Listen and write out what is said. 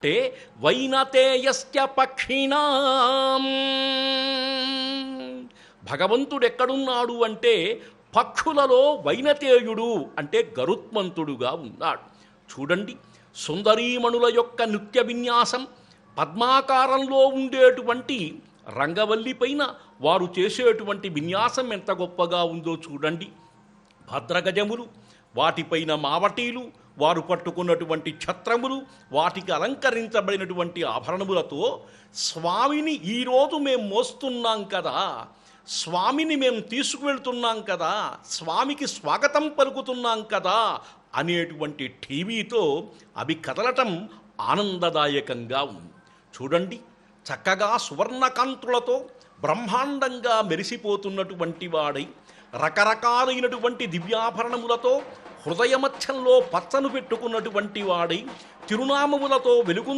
అంటే వైనతేయశ్చ పక్షిణాం. భగవంతుడెక్కడున్నాడు అంటే పక్షులలో వైనతేయుడు అంటే గరుత్మంతుడుగా ఉన్నాడు. చూడండి, సుందరీమణుల యొక్క నృత్య విన్యాసం, పద్మాకారంలో ఉండేటువంటి రంగవల్లి పైన వారు చేసేటువంటి విన్యాసం ఎంత గొప్పగా ఉందో చూడండి. భద్రగజములు, వాటిపైన మావటీలు, వారు పట్టుకున్నటువంటి ఛత్రములు, వాటికి అలంకరించబడినటువంటి ఆభరణములతో స్వామిని ఈరోజు మేము మోస్తున్నాం కదా, స్వామిని మేము తీసుకువెళ్తున్నాం కదా, స్వామికి స్వాగతం పలుకుతున్నాం కదా అనేటువంటి టీవీతో అవి కదలటం ఆనందదాయకంగా ఉంది. చూడండి, చక్కగా సువర్ణకాంతులతో బ్రహ్మాండంగా మెరిసిపోతున్నటువంటి వాడై రకరకాలైనటువంటి దివ్యాభరణములతో హృదయమధ్యంలో పచ్చను పెట్టుకున్నటువంటి వాడై తిరునామములతో వెలుగు